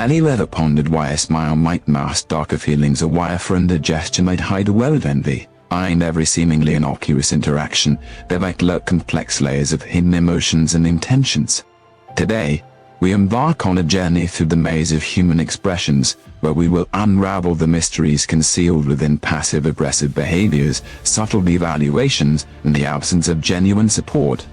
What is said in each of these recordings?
Have you ever pondered why a smile might mask darker feelings, or why a friendly gesture might hide a well of envy? Behind every seemingly innocuous interaction, there might lurk complex layers of hidden emotions and intentions. Today, we embark on a journey through the maze of human expressions, where we will unravel the mysteries concealed within passive-aggressive behaviors, subtle devaluations, and the absence of genuine support.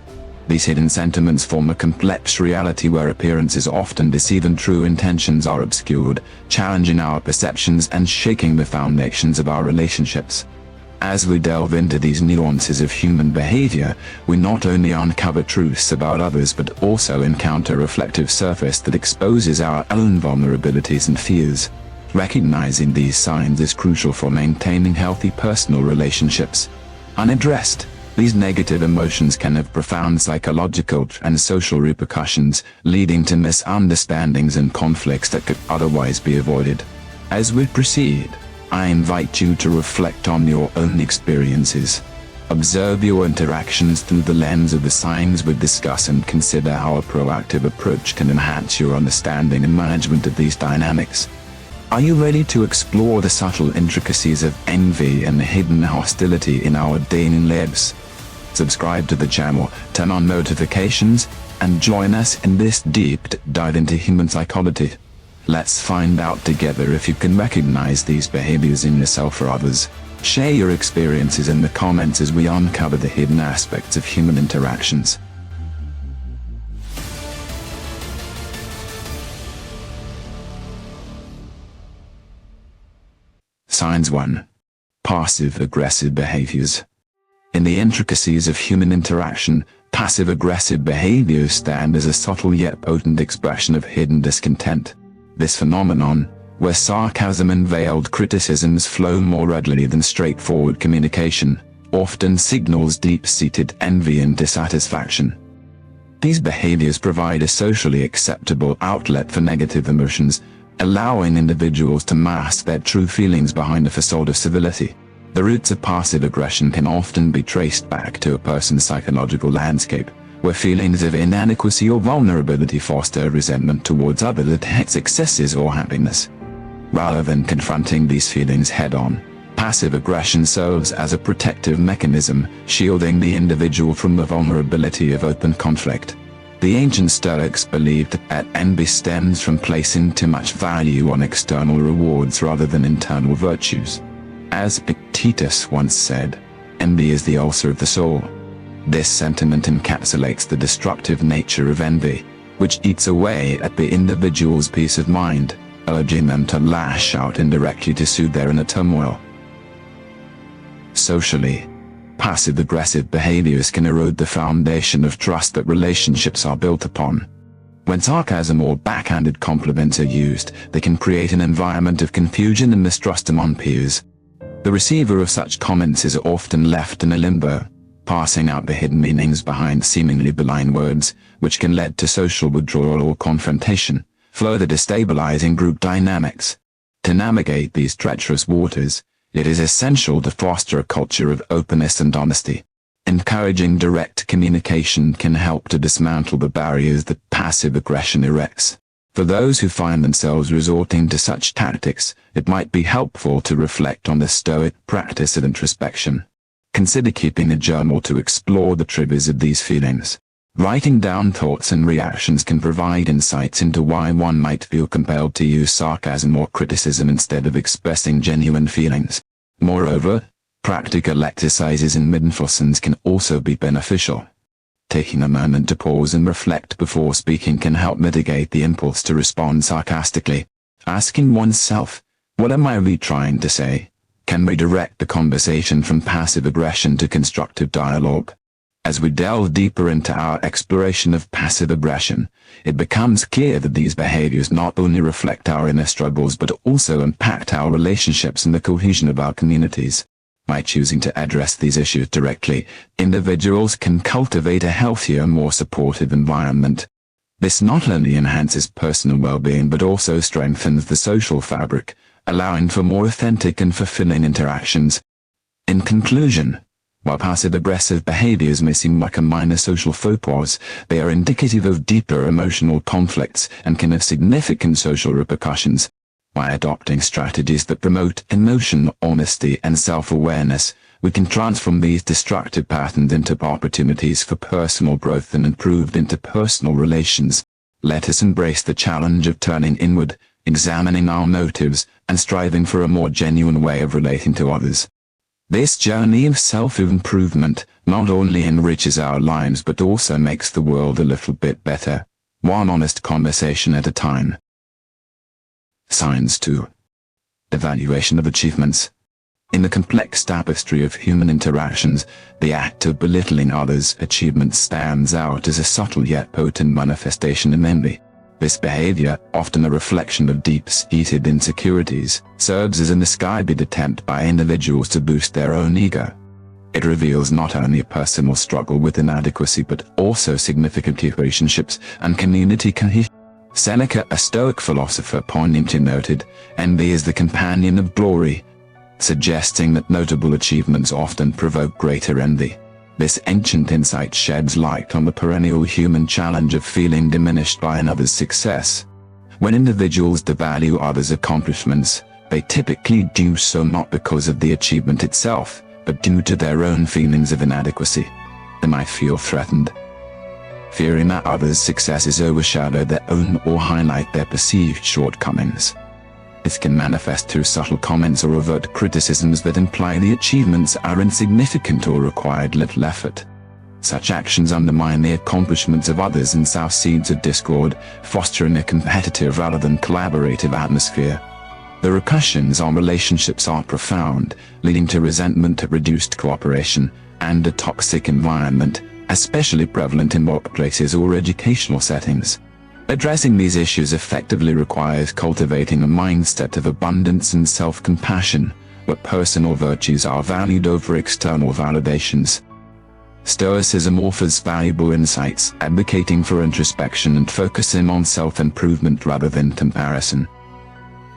These hidden sentiments form a complex reality where appearances often deceive and true intentions are obscured, challenging our perceptions and shaking the foundations of our relationships. As we delve into these nuances of human behavior, we not only uncover truths about others but also encounter a reflective surface that exposes our own vulnerabilities and fears. Recognizing these signs is crucial for maintaining healthy personal relationships. Unaddressed, these negative emotions can have profound psychological and social repercussions, leading to misunderstandings and conflicts that could otherwise be avoided. As we proceed, I invite you to reflect on your own experiences. Observe your interactions through the lens of the signs we discuss and consider how a proactive approach can enhance your understanding and management of these dynamics. Are you ready to explore the subtle intricacies of envy and the hidden hostility in our daily lives? Subscribe to the channel, turn on notifications, and join us in this deep dive into human psychology. Let's find out together if you can recognize these behaviors in yourself or others. Share your experiences in the comments as we uncover the hidden aspects of human interactions. Signs 1. Passive-aggressive behaviors. In the intricacies of human interaction, passive-aggressive behaviors stand as a subtle yet potent expression of hidden discontent. This phenomenon, where sarcasm and veiled criticisms flow more readily than straightforward communication, often signals deep-seated envy and dissatisfaction. These behaviors provide a socially acceptable outlet for negative emotions, allowing individuals to mask their true feelings behind a facade of civility. The roots of passive aggression can often be traced back to a person's psychological landscape, where feelings of inadequacy or vulnerability foster resentment towards others at their successes or happiness. Rather than confronting these feelings head-on, passive aggression serves as a protective mechanism, shielding the individual from the vulnerability of open conflict. The ancient Stoics believed that envy stems from placing too much value on external rewards rather than internal virtues. As Epictetus once said, envy is the ulcer of the soul. This sentiment encapsulates the destructive nature of envy, which eats away at the individual's peace of mind, urging them to lash out indirectly to soothe their inner turmoil. Socially, passive-aggressive behaviors can erode the foundation of trust that relationships are built upon. When sarcasm or backhanded compliments are used, they can create an environment of confusion and mistrust among peers. The receiver of such comments is often left in a limbo, passing out the hidden meanings behind seemingly benign words, which can lead to social withdrawal or confrontation, further destabilizing group dynamics. To navigate these treacherous waters, it is essential to foster a culture of openness and honesty. Encouraging direct communication can help to dismantle the barriers that passive aggression erects. For those who find themselves resorting to such tactics, it might be helpful to reflect on the Stoic practice of introspection. Consider keeping a journal to explore the triggers of these feelings. Writing down thoughts and reactions can provide insights into why one might feel compelled to use sarcasm or criticism instead of expressing genuine feelings. Moreover, practical exercises in mindfulness can also be beneficial. Taking a moment to pause and reflect before speaking can help mitigate the impulse to respond sarcastically. Asking oneself, "What am I really trying to say?" can redirect the conversation from passive aggression to constructive dialogue. As we delve deeper into our exploration of passive aggression, it becomes clear that these behaviors not only reflect our inner struggles but also impact our relationships and the cohesion of our communities. By choosing to address these issues directly, individuals can cultivate a healthier, more supportive environment. This not only enhances personal well-being but also strengthens the social fabric, allowing for more authentic and fulfilling interactions. In conclusion, While passive-aggressive behaviors may seem like a minor social faux pas, they are indicative of deeper emotional conflicts and can have significant social repercussions. By adopting strategies that promote emotional honesty and self-awareness, we can transform these destructive patterns into opportunities for personal growth and improved interpersonal relations. Let us embrace the challenge of turning inward, examining our motives, and striving for a more genuine way of relating to others. This journey of self-improvement not only enriches our lives but also makes the world a little bit better, one honest conversation at a time. Signs 2. Devaluation of achievements. In the complex tapestry of human interactions, the act of belittling others' achievements stands out as a subtle yet potent manifestation of envy. This behavior, often a reflection of deep-seated insecurities, serves as a misguided attempt by individuals to boost their own ego. It reveals not only a personal struggle with inadequacy but also significant relationships and community cohesion. Seneca, a Stoic philosopher, poignantly noted, "Envy is the companion of glory," suggesting that notable achievements often provoke greater envy. This ancient insight sheds light on the perennial human challenge of feeling diminished by another's success. When individuals devalue others' accomplishments, they typically do so not because of the achievement itself, but due to their own feelings of inadequacy. They might feel threatened, fearing that others' successes overshadow their own or highlight their perceived shortcomings. This can manifest through subtle comments or overt criticisms that imply the achievements are insignificant or required little effort. Such actions undermine the accomplishments of others and sow seeds of discord, fostering a competitive rather than collaborative atmosphere. The repercussions on relationships are profound, leading to resentment, reduced cooperation, and a toxic environment, especially prevalent in workplaces or educational settings. Addressing these issues effectively requires cultivating a mindset of abundance and self-compassion, where personal virtues are valued over external validations. Stoicism offers valuable insights, advocating for introspection and focusing on self-improvement rather than comparison.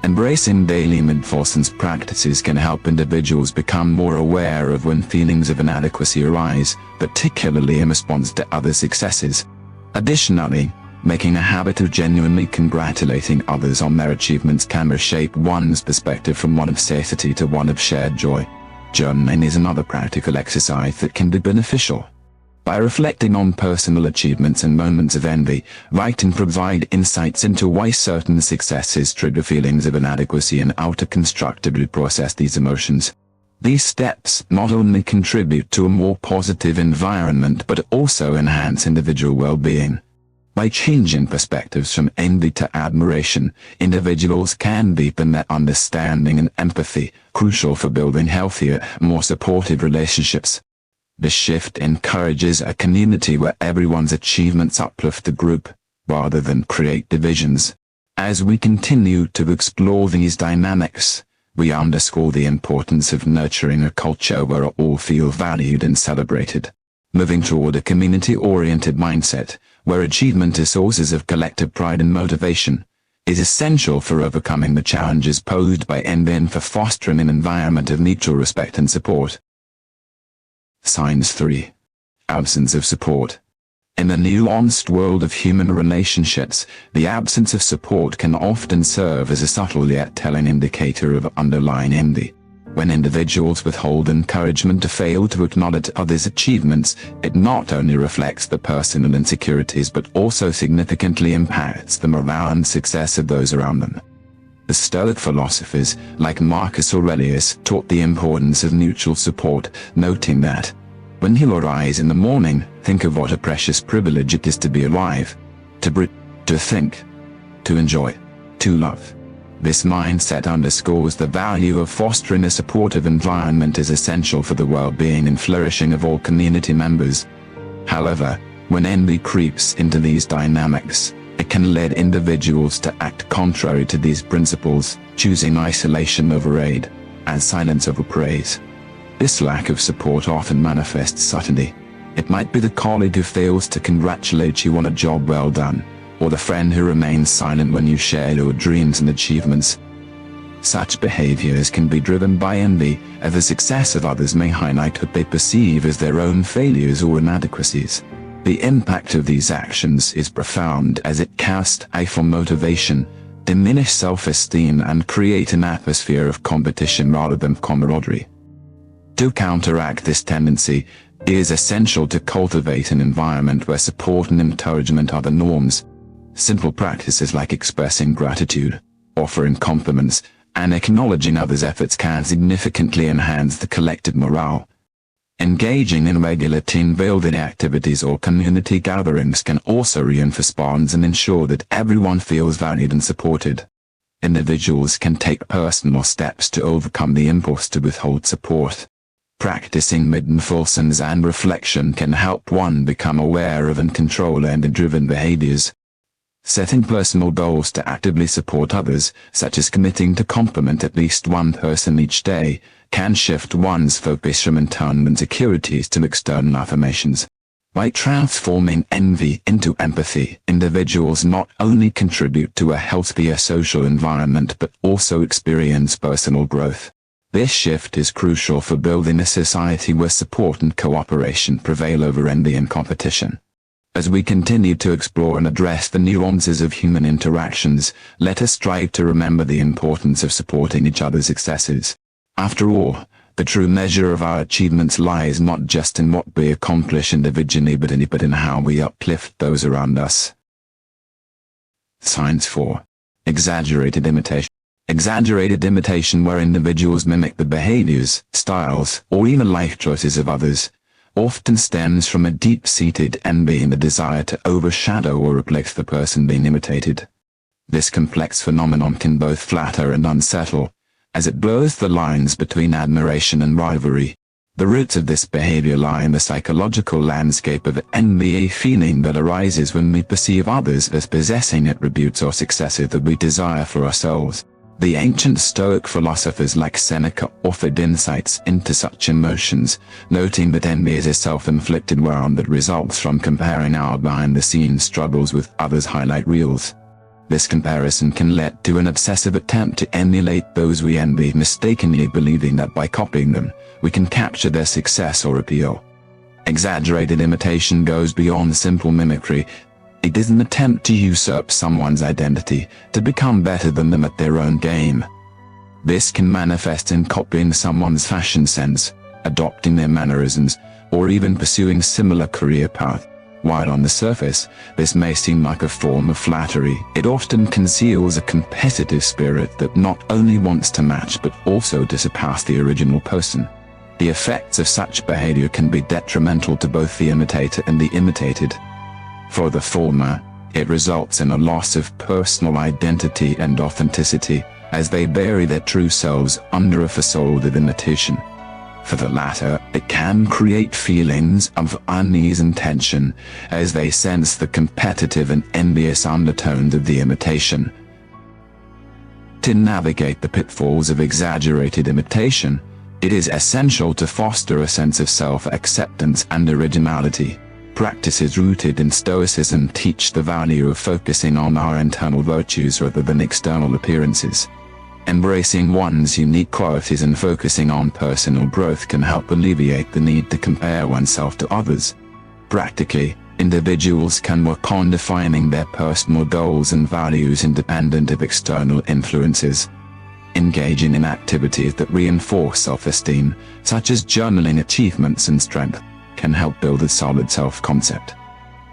Embracing daily mindfulness practices can help individuals become more aware of when feelings of inadequacy arise, particularly in response to other successes. Additionally, making a habit of genuinely congratulating others on their achievements can reshape one's perspective from one of scarcity to one of shared joy. Journaling is another practical exercise that can be beneficial. By reflecting on personal achievements and moments of envy, we can provide insights into why certain successes trigger feelings of inadequacy and how to constructively process these emotions. These steps not only contribute to a more positive environment but also enhance individual well-being. By changing perspectives from envy to admiration, individuals can deepen their understanding and empathy, crucial for building healthier, more supportive relationships. This shift encourages a community where everyone's achievements uplift the group, rather than create divisions. As we continue to explore these dynamics, we underscore the importance of nurturing a culture where all feel valued and celebrated. Moving toward a community-oriented mindset, where achievement is sources of collective pride and motivation, is essential for overcoming the challenges posed by envy and for fostering an environment of mutual respect and support. Signs 3. Absence of support. In the nuanced world of human relationships, the absence of support can often serve as a subtle yet telling indicator of underlying envy. When individuals withhold encouragement or fail to acknowledge others' achievements, it not only reflects their personal insecurities but also significantly impacts the morale and success of those around them. The Stoic philosophers, like Marcus Aurelius, taught the importance of mutual support, noting that, "When you arise in the morning, think of what a precious privilege it is to be alive, to breathe, to think, to enjoy, to love." This mindset underscores the value of fostering a supportive environment as essential for the well-being and flourishing of all community members. However, when envy creeps into these dynamics, it can lead individuals to act contrary to these principles, choosing isolation over aid, and silence over praise. This lack of support often manifests subtly. It might be the colleague who fails to congratulate you on a job well done, or the friend who remains silent when you share your dreams and achievements. Such behaviors can be driven by envy, as the success of others may highlight what they perceive as their own failures or inadequacies. The impact of these actions is profound, as it casts a for motivation, diminish self-esteem and create an atmosphere of competition rather than camaraderie. To counteract this tendency, it is essential to cultivate an environment where support and encouragement are the norms. Simple practices like expressing gratitude, offering compliments, and acknowledging others' efforts can significantly enhance the collective morale. Engaging in regular team-building activities or community gatherings can also reinforce bonds and ensure that everyone feels valued and supported. Individuals can take personal steps to overcome the impulse to withhold support. Practicing mindfulness and reflection can help one become aware of and control envy-driven behaviors. Setting personal goals to actively support others, such as committing to compliment at least one person each day, can shift one's focus from internal insecurities to external affirmations. By transforming envy into empathy, individuals not only contribute to a healthier social environment but also experience personal growth. This shift is crucial for building a society where support and cooperation prevail over envy and competition. As we continue to explore and address the nuances of human interactions, let us strive to remember the importance of supporting each other's successes. After all, the true measure of our achievements lies not just in what we accomplish individually but in how we uplift those around us. Signs 4. Exaggerated imitation. Exaggerated imitation, where individuals mimic the behaviors, styles, or even life choices of others, often stems from a deep-seated envy and the desire to overshadow or replace the person being imitated. This complex phenomenon can both flatter and unsettle, as it blurs the lines between admiration and rivalry. The roots of this behavior lie in the psychological landscape of envy, a feeling that arises when we perceive others as possessing attributes or successes that we desire for ourselves. The ancient Stoic philosophers like Seneca offered insights into such emotions, noting that envy is a self-inflicted wound that results from comparing our behind-the-scenes struggles with others' highlight reels. This comparison can lead to an obsessive attempt to emulate those we envy, mistakenly believing that by copying them, we can capture their success or appeal. Exaggerated imitation goes beyond simple mimicry. It is an attempt to usurp someone's identity, to become better than them at their own game. This can manifest in copying someone's fashion sense, adopting their mannerisms, or even pursuing similar career paths. While on the surface, this may seem like a form of flattery, it often conceals a competitive spirit that not only wants to match but also to surpass the original person. The effects of such behavior can be detrimental to both the imitator and the imitated. For the former, it results in a loss of personal identity and authenticity, as they bury their true selves under a facade of imitation. For the latter, it can create feelings of unease and tension, as they sense the competitive and envious undertones of the imitation. To navigate the pitfalls of exaggerated imitation, it is essential to foster a sense of self-acceptance and originality. Practices rooted in Stoicism teach the value of focusing on our internal virtues rather than external appearances. Embracing one's unique qualities and focusing on personal growth can help alleviate the need to compare oneself to others. Practically, individuals can work on defining their personal goals and values independent of external influences. Engaging in activities that reinforce self-esteem, such as journaling achievements and strength, can help build a solid self-concept.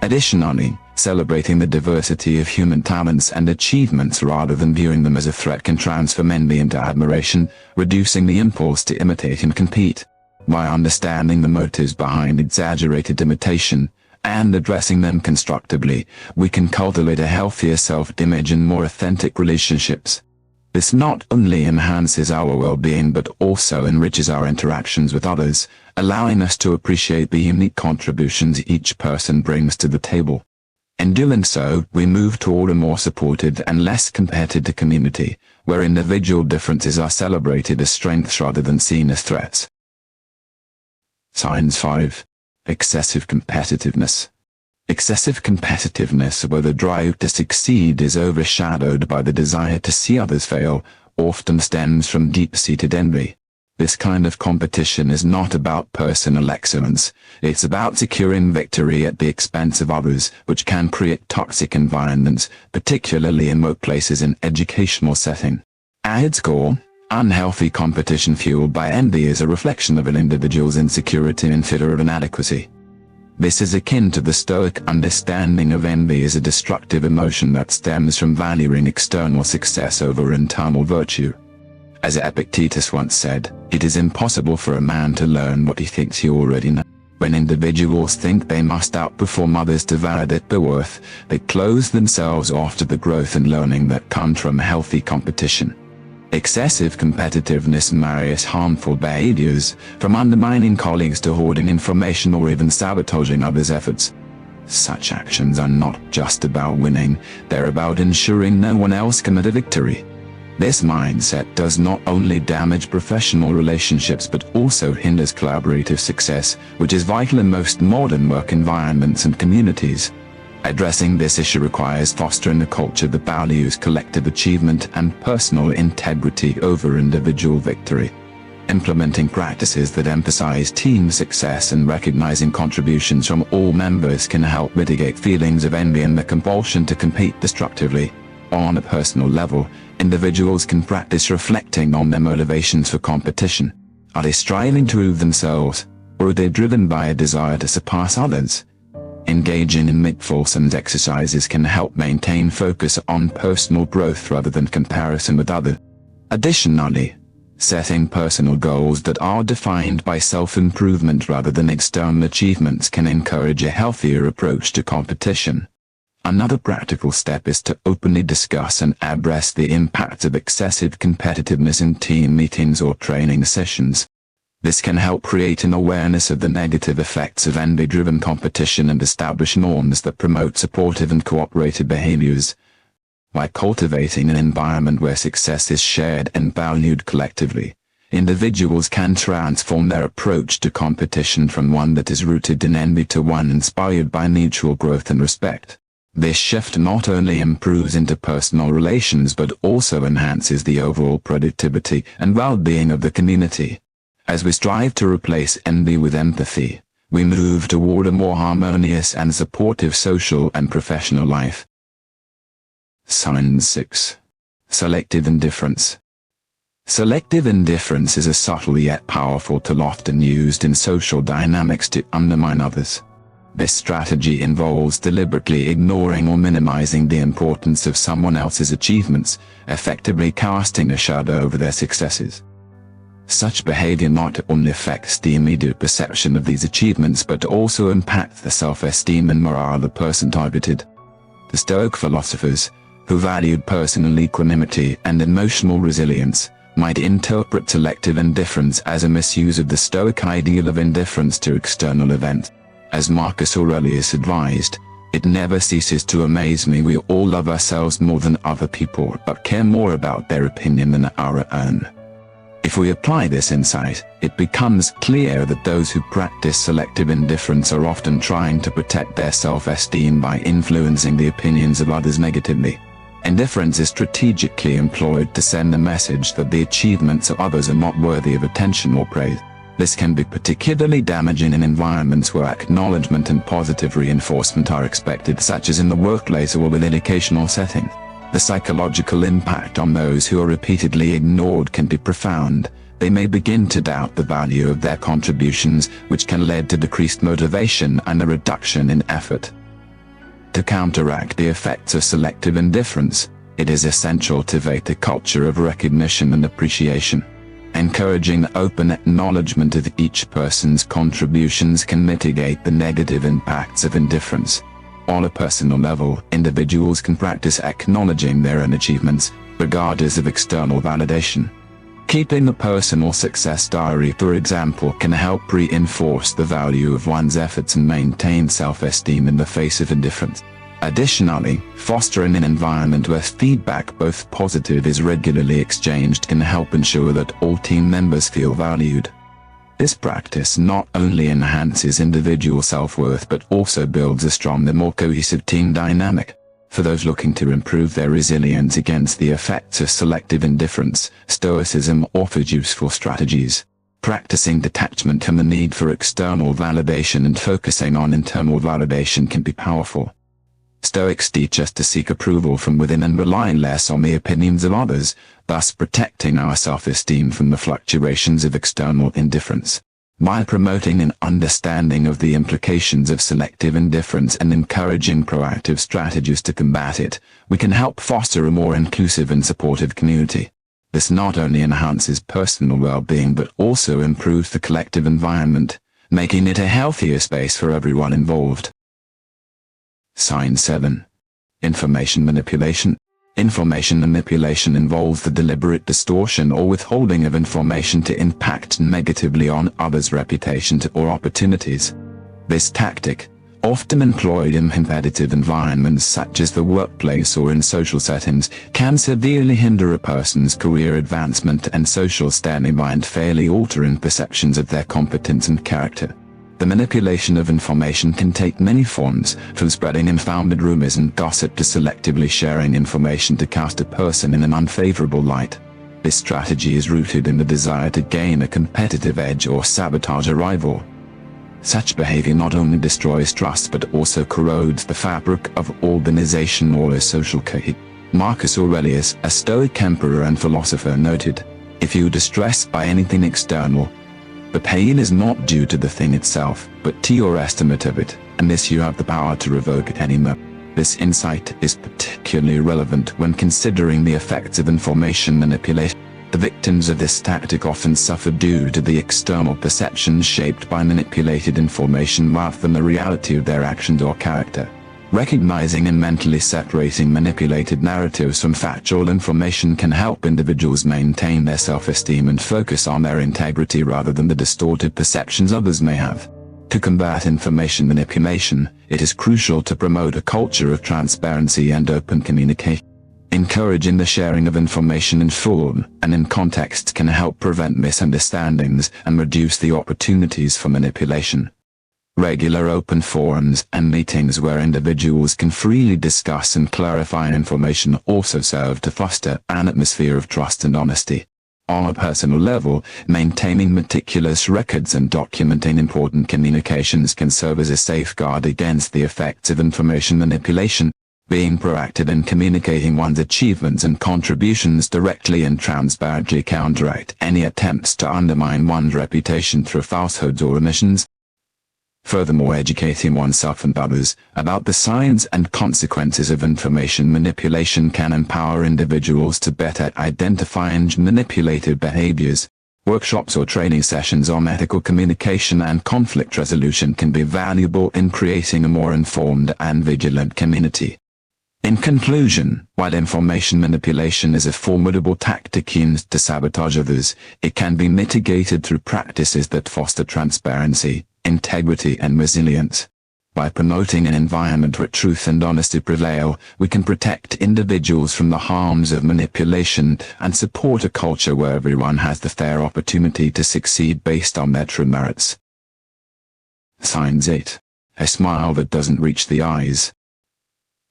Additionally, celebrating the diversity of human talents and achievements rather than viewing them as a threat can transform envy into admiration, reducing the impulse to imitate and compete. By understanding the motives behind exaggerated imitation, and addressing them constructively, we can cultivate a healthier self-image and more authentic relationships. This not only enhances our well-being but also enriches our interactions with others, allowing us to appreciate the unique contributions each person brings to the table. In doing so, we move toward a more supported and less competitive community, where individual differences are celebrated as strengths rather than seen as threats. Signs 5. Excessive competitiveness. Excessive competitiveness, where the drive to succeed is overshadowed by the desire to see others fail, often stems from deep-seated envy. This kind of competition is not about personal excellence, it's about securing victory at the expense of others, which can create toxic environments, particularly in workplaces and educational settings. At its core, unhealthy competition fueled by envy is a reflection of an individual's insecurity and fear of inadequacy. This is akin to the Stoic understanding of envy as a destructive emotion that stems from valuing external success over internal virtue. As Epictetus once said, it is impossible for a man to learn what he thinks he already knows. When individuals think they must outperform others to validate their worth, they close themselves off to the growth and learning that come from healthy competition. Excessive competitiveness marries harmful behaviors, from undermining colleagues to hoarding information or even sabotaging others' efforts. Such actions are not just about winning, they're about ensuring no one else can get a victory. This mindset does not only damage professional relationships but also hinders collaborative success, which is vital in most modern work environments and communities. Addressing this issue requires fostering a culture that values collective achievement and personal integrity over individual victory. Implementing practices that emphasize team success and recognizing contributions from all members can help mitigate feelings of envy and the compulsion to compete destructively. On a personal level, individuals can practice reflecting on their motivations for competition. Are they striving to prove themselves, or are they driven by a desire to surpass others? Engaging in mindfulness exercises can help maintain focus on personal growth rather than comparison with others. Additionally, setting personal goals that are defined by self-improvement rather than external achievements can encourage a healthier approach to competition. Another practical step is to openly discuss and address the impact of excessive competitiveness in team meetings or training sessions. This can help create an awareness of the negative effects of envy-driven competition and establish norms that promote supportive and cooperative behaviors. By cultivating an environment where success is shared and valued collectively, individuals can transform their approach to competition from one that is rooted in envy to one inspired by mutual growth and respect. This shift not only improves interpersonal relations but also enhances the overall productivity and well-being of the community. As we strive to replace envy with empathy, we move toward a more harmonious and supportive social and professional life. Sign 6. Selective indifference. Selective indifference is a subtle yet powerful tool often used in social dynamics to undermine others. This strategy involves deliberately ignoring or minimizing the importance of someone else's achievements, effectively casting a shadow over their successes. Such behavior not only affects the immediate perception of these achievements but also impacts the self-esteem and morale of the person targeted. The Stoic philosophers, who valued personal equanimity and emotional resilience, might interpret selective indifference as a misuse of the Stoic ideal of indifference to external events. As Marcus Aurelius advised, "It never ceases to amaze me we all love ourselves more than other people but care more about their opinion than our own." If we apply this insight, it becomes clear that those who practice selective indifference are often trying to protect their self-esteem by influencing the opinions of others negatively. Indifference is strategically employed to send a message that the achievements of others are not worthy of attention or praise. This can be particularly damaging in environments where acknowledgement and positive reinforcement are expected, such as in the workplace or within educational settings. The psychological impact on those who are repeatedly ignored can be profound. They may begin to doubt the value of their contributions, which can lead to decreased motivation and a reduction in effort. To counteract the effects of selective indifference, it is essential to cultivate a culture of recognition and appreciation. Encouraging open acknowledgement of each person's contributions can mitigate the negative impacts of indifference. On a personal level, individuals can practice acknowledging their own achievements, regardless of external validation. Keeping a personal success diary, for example, can help reinforce the value of one's efforts and maintain self-esteem in the face of indifference. Additionally, fostering an environment where feedback, both positive is regularly exchanged, can help ensure that all team members feel valued. This practice not only enhances individual self-worth but also builds a stronger, more cohesive team dynamic. For those looking to improve their resilience against the effects of selective indifference, Stoicism offers useful strategies. Practicing detachment from the need for external validation and focusing on internal validation can be powerful. Stoics teach us to seek approval from within and rely less on the opinions of others, thus protecting our self-esteem from the fluctuations of external indifference. By promoting an understanding of the implications of selective indifference and encouraging proactive strategies to combat it, we can help foster a more inclusive and supportive community. This not only enhances personal well-being but also improves the collective environment, making it a healthier space for everyone involved. Sign 7. Information manipulation. Information manipulation involves the deliberate distortion or withholding of information to impact negatively on others' reputations or opportunities. This tactic, often employed in competitive environments such as the workplace or in social settings, can severely hinder a person's career advancement and social standing by unfairly altering perceptions of their competence and character. The manipulation of information can take many forms, from spreading unfounded rumors and gossip to selectively sharing information to cast a person in an unfavorable light. This strategy is rooted in the desire to gain a competitive edge or sabotage a rival. Such behavior not only destroys trust but also corrodes the fabric of organizational or social cohesion. Marcus Aurelius, a Stoic emperor and philosopher, noted, "If you are distressed by anything external, the pain is not due to the thing itself, but to your estimate of it, and this you have the power to revoke at any moment." This insight is particularly relevant when considering the effects of information manipulation. The victims of this tactic often suffer due to the external perceptions shaped by manipulated information rather than the reality of their actions or character. Recognizing and mentally separating manipulated narratives from factual information can help individuals maintain their self-esteem and focus on their integrity rather than the distorted perceptions others may have. To combat information manipulation, it is crucial to promote a culture of transparency and open communication. Encouraging the sharing of information in full and in context can help prevent misunderstandings and reduce the opportunities for manipulation. Regular open forums and meetings where individuals can freely discuss and clarify information also serve to foster an atmosphere of trust and honesty. On a personal level, maintaining meticulous records and documenting important communications can serve as a safeguard against the effects of information manipulation. Being proactive in communicating one's achievements and contributions directly and transparently counteract any attempts to undermine one's reputation through falsehoods or omissions. Furthermore, educating oneself and others about the signs and consequences of information manipulation can empower individuals to better identify and manipulative behaviors. Workshops or training sessions on ethical communication and conflict resolution can be valuable in creating a more informed and vigilant community. In conclusion, while information manipulation is a formidable tactic used to sabotage others, it can be mitigated through practices that foster transparency, integrity and resilience. By promoting an environment where truth and honesty prevail, we can protect individuals from the harms of manipulation and support a culture where everyone has the fair opportunity to succeed based on their true merits. Signs 8. A smile that doesn't reach the eyes.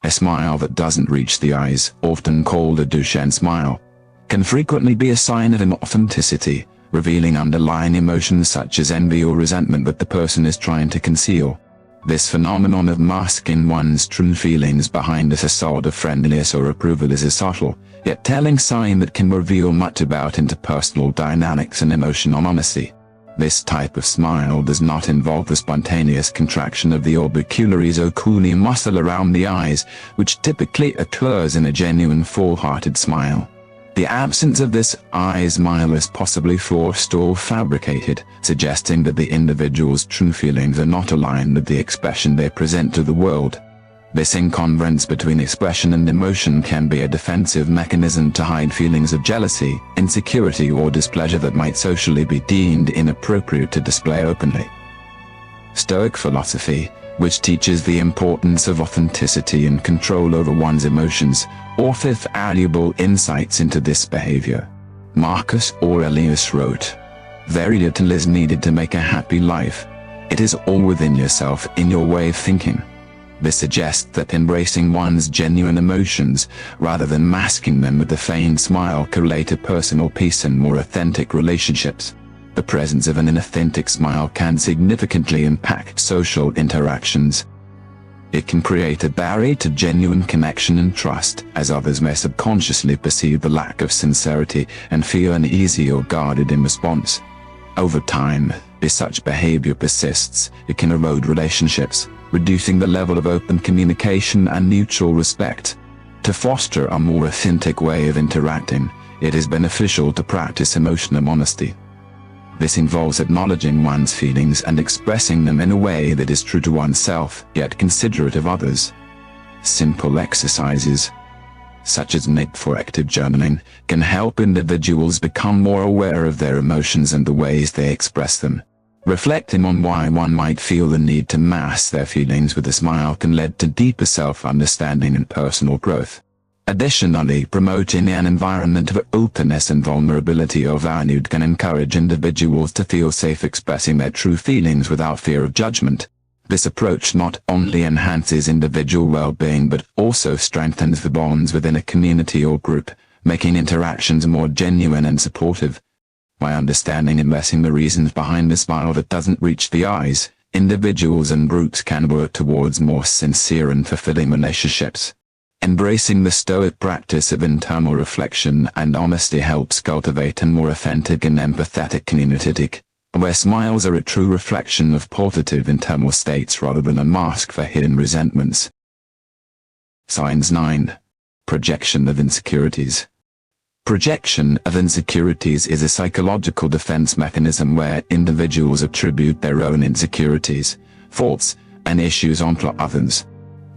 A smile that doesn't reach the eyes, often called a Duchenne smile, can frequently be a sign of inauthenticity, revealing underlying emotions such as envy or resentment that the person is trying to conceal. This phenomenon of masking one's true feelings behind a facade of friendliness or approval is a subtle, yet telling sign that can reveal much about interpersonal dynamics and emotional honesty. This type of smile does not involve the spontaneous contraction of the orbicularis oculi muscle around the eyes, which typically occurs in a genuine full-hearted smile. The absence of this eye smile is possibly forced or fabricated, suggesting that the individual's true feelings are not aligned with the expression they present to the world. This incongruence between expression and emotion can be a defensive mechanism to hide feelings of jealousy, insecurity or displeasure that might socially be deemed inappropriate to display openly. Stoic philosophy, which teaches the importance of authenticity and control over one's emotions, offers valuable insights into this behavior. Marcus Aurelius wrote, "Very little is needed to make a happy life. It is all within yourself, in your way of thinking." This suggests that embracing one's genuine emotions, rather than masking them with a feigned smile, correlate to personal peace and more authentic relationships. The presence of an inauthentic smile can significantly impact social interactions. It can create a barrier to genuine connection and trust, as others may subconsciously perceive the lack of sincerity and feel uneasy or guarded in response. Over time, if such behavior persists, it can erode relationships, reducing the level of open communication and mutual respect. To foster a more authentic way of interacting, it is beneficial to practice emotional honesty. This involves acknowledging one's feelings and expressing them in a way that is true to oneself, yet considerate of others. Simple exercises, such as active journaling, can help individuals become more aware of their emotions and the ways they express them. Reflecting on why one might feel the need to mask their feelings with a smile can lead to deeper self-understanding and personal growth. Additionally, promoting an environment of openness and vulnerability are valued can encourage individuals to feel safe expressing their true feelings without fear of judgment. This approach not only enhances individual well-being but also strengthens the bonds within a community or group, making interactions more genuine and supportive. By understanding and addressing the reasons behind the smile that doesn't reach the eyes, individuals and groups can work towards more sincere and fulfilling relationships. Embracing the Stoic practice of internal reflection and honesty helps cultivate a more authentic and empathetic community, where smiles are a true reflection of positive internal states rather than a mask for hidden resentments. Signs 9. Projection of insecurities. Projection of insecurities is a psychological defense mechanism where individuals attribute their own insecurities, faults, and issues onto others.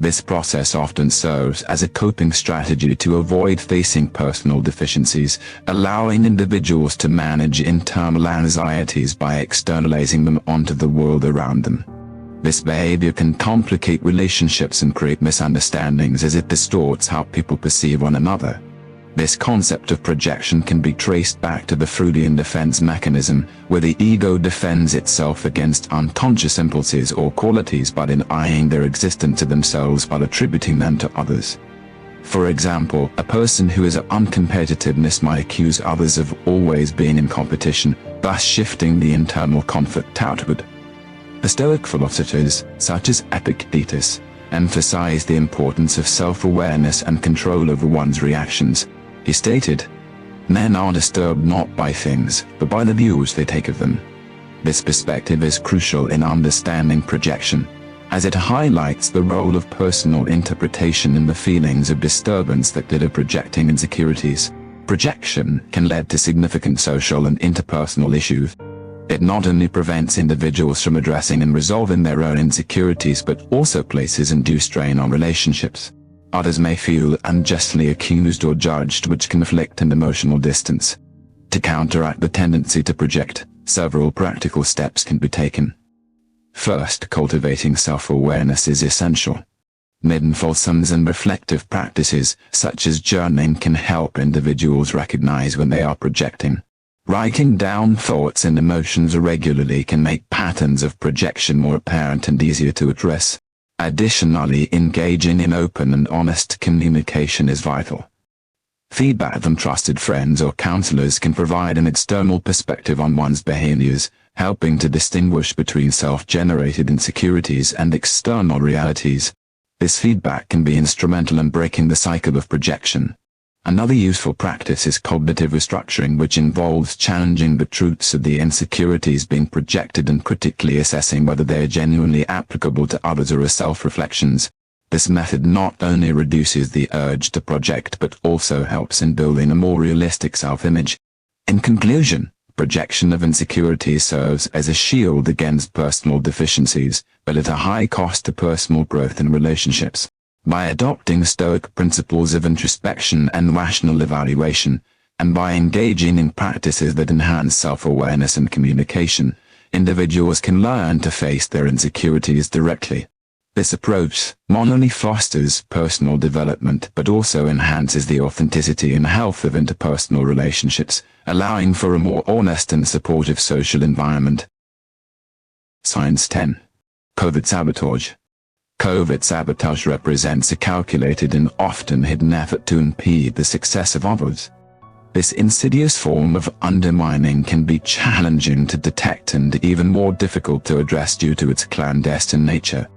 This process often serves as a coping strategy to avoid facing personal deficiencies, allowing individuals to manage internal anxieties by externalizing them onto the world around them. This behavior can complicate relationships and create misunderstandings as it distorts how people perceive one another. This concept of projection can be traced back to the Freudian defense mechanism, where the ego defends itself against unconscious impulses or qualities by denying their existence to themselves while attributing them to others. For example, a person who is uncompetitiveness might accuse others of always being in competition, thus shifting the internal conflict outward. The Stoic philosophers, such as Epictetus, emphasize the importance of self-awareness and control over one's reactions. He stated, "Men are disturbed not by things, but by the views they take of them." This perspective is crucial in understanding projection, as it highlights the role of personal interpretation in the feelings of disturbance that lead to projecting insecurities. Projection can lead to significant social and interpersonal issues. It not only prevents individuals from addressing and resolving their own insecurities but also places undue strain on relationships. Others may feel unjustly accused or judged, which can inflict an emotional distance. To counteract the tendency to project, several practical steps can be taken. First, cultivating self-awareness is essential. Mindfulness and reflective practices, such as journaling, can help individuals recognize when they are projecting. Writing down thoughts and emotions regularly can make patterns of projection more apparent and easier to address. Additionally, engaging in open and honest communication is vital. Feedback from trusted friends or counselors can provide an external perspective on one's behaviors, helping to distinguish between self-generated insecurities and external realities. This feedback can be instrumental in breaking the cycle of projection. Another useful practice is cognitive restructuring, which involves challenging the truths of the insecurities being projected and critically assessing whether they are genuinely applicable to others or as self-reflections. This method not only reduces the urge to project but also helps in building a more realistic self-image. In conclusion, projection of insecurities serves as a shield against personal deficiencies, but at a high cost to personal growth and relationships. By adopting Stoic principles of introspection and rational evaluation, and by engaging in practices that enhance self-awareness and communication, individuals can learn to face their insecurities directly. This approach not only fosters personal development but also enhances the authenticity and health of interpersonal relationships, allowing for a more honest and supportive social environment. Signs 10. Covert sabotage. Covert sabotage represents a calculated and often hidden effort to impede the success of others. This insidious form of undermining can be challenging to detect and even more difficult to address due to its clandestine nature.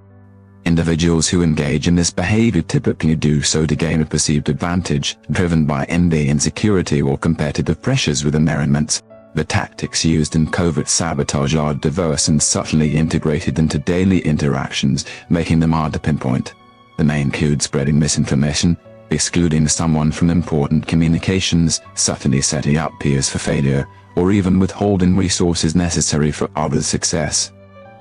Individuals who engage in this behavior typically do so to gain a perceived advantage, driven by envy, insecurity, or competitive pressures within their environments. The tactics used in covert sabotage are diverse and subtly integrated into daily interactions, making them hard to pinpoint. The main include spreading misinformation, excluding someone from important communications, subtly setting up peers for failure, or even withholding resources necessary for others' success.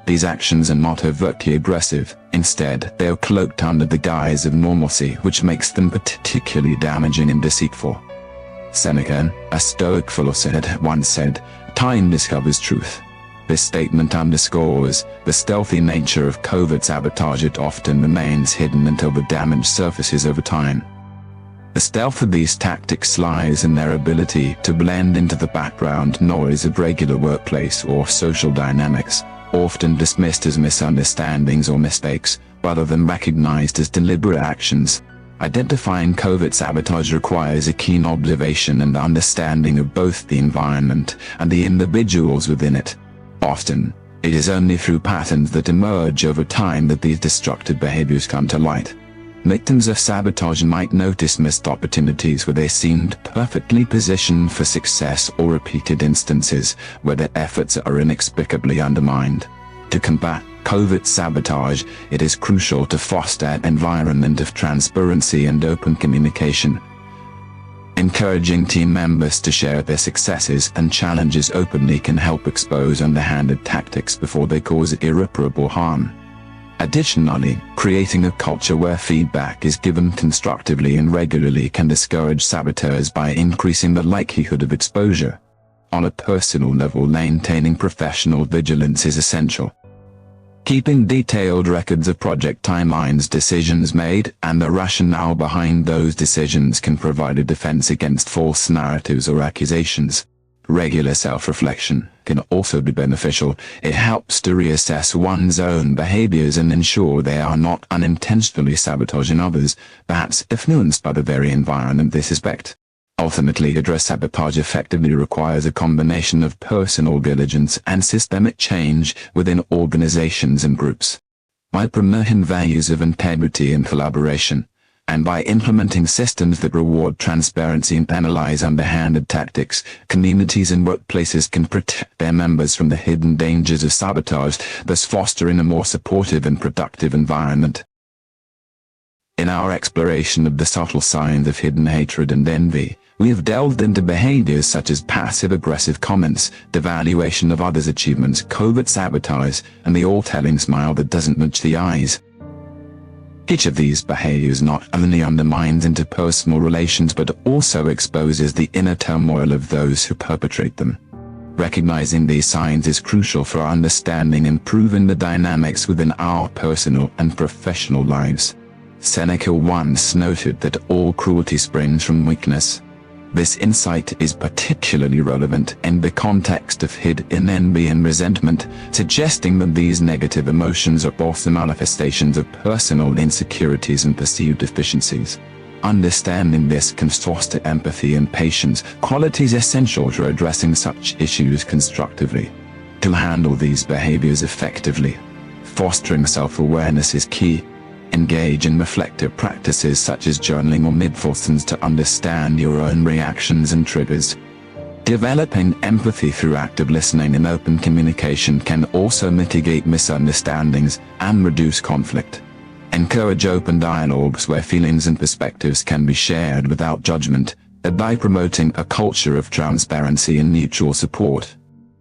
These actions are not overtly aggressive, instead they are cloaked under the guise of normalcy, which makes them particularly damaging and deceitful. Seneca, a Stoic philosopher, once said, "Time discovers truth." This statement underscores the stealthy nature of covert sabotage. It often remains hidden until the damage surfaces over time. The stealth of these tactics lies in their ability to blend into the background noise of regular workplace or social dynamics, often dismissed as misunderstandings or mistakes, rather than recognized as deliberate actions. Identifying covert sabotage requires a keen observation and understanding of both the environment and the individuals within it. Often, it is only through patterns that emerge over time that these destructive behaviors come to light. Victims of sabotage might notice missed opportunities where they seemed perfectly positioned for success, or repeated instances where their efforts are inexplicably undermined. To combat covert sabotage, it is crucial to foster an environment of transparency and open communication. Encouraging team members to share their successes and challenges openly can help expose underhanded tactics before they cause irreparable harm. Additionally, creating a culture where feedback is given constructively and regularly can discourage saboteurs by increasing the likelihood of exposure. On a personal level, maintaining professional vigilance is essential. Keeping detailed records of project timelines, decisions made, and the rationale behind those decisions can provide a defense against false narratives or accusations. Regular self-reflection can also be beneficial. It helps to reassess one's own behaviors and ensure they are not unintentionally sabotaging others, perhaps influenced by the very environment they suspect. Ultimately, address sabotage effectively requires a combination of personal diligence and systemic change within organizations and groups. By promoting values of integrity and collaboration, and by implementing systems that reward transparency and penalize underhanded tactics, communities and workplaces can protect their members from the hidden dangers of sabotage, thus fostering a more supportive and productive environment. In our exploration of the subtle signs of hidden hatred and envy, we have delved into behaviors such as passive-aggressive comments, devaluation of others' achievements, covert sabotage, and the all-telling smile that doesn't match the eyes. Each of these behaviors not only undermines interpersonal relations but also exposes the inner turmoil of those who perpetrate them. Recognizing these signs is crucial for understanding and improving the dynamics within our personal and professional lives. Seneca once noted that all cruelty springs from weakness. This insight is particularly relevant in the context of hidden envy and resentment, suggesting that these negative emotions are also manifestations of personal insecurities and perceived deficiencies. Understanding this can foster empathy and patience, qualities essential for addressing such issues constructively. To handle these behaviors effectively, fostering self-awareness is key. Engage in reflective practices such as journaling or mindfulness to understand your own reactions and triggers. Developing empathy through active listening and open communication can also mitigate misunderstandings and reduce conflict. Encourage open dialogues where feelings and perspectives can be shared without judgment, by promoting a culture of transparency and mutual support.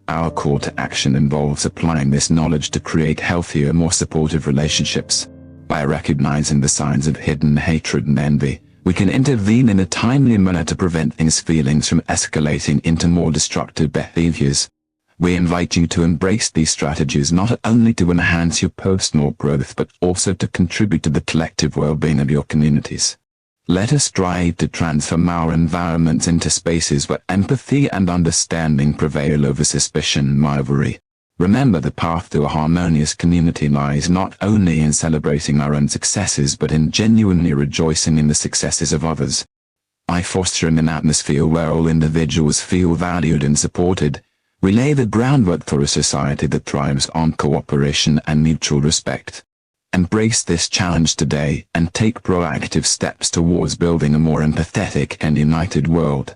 Our call to action involves applying this knowledge to create healthier, more supportive relationships. By recognizing the signs of hidden hatred and envy, we can intervene in a timely manner to prevent these feelings from escalating into more destructive behaviors. We invite you to embrace these strategies not only to enhance your personal growth but also to contribute to the collective well-being of your communities. Let us strive to transform our environments into spaces where empathy and understanding prevail over suspicion and rivalry. Remember, the path to a harmonious community lies not only in celebrating our own successes but in genuinely rejoicing in the successes of others. By fostering an atmosphere where all individuals feel valued and supported, we lay the groundwork for a society that thrives on cooperation and mutual respect. Embrace this challenge today and take proactive steps towards building a more empathetic and united world.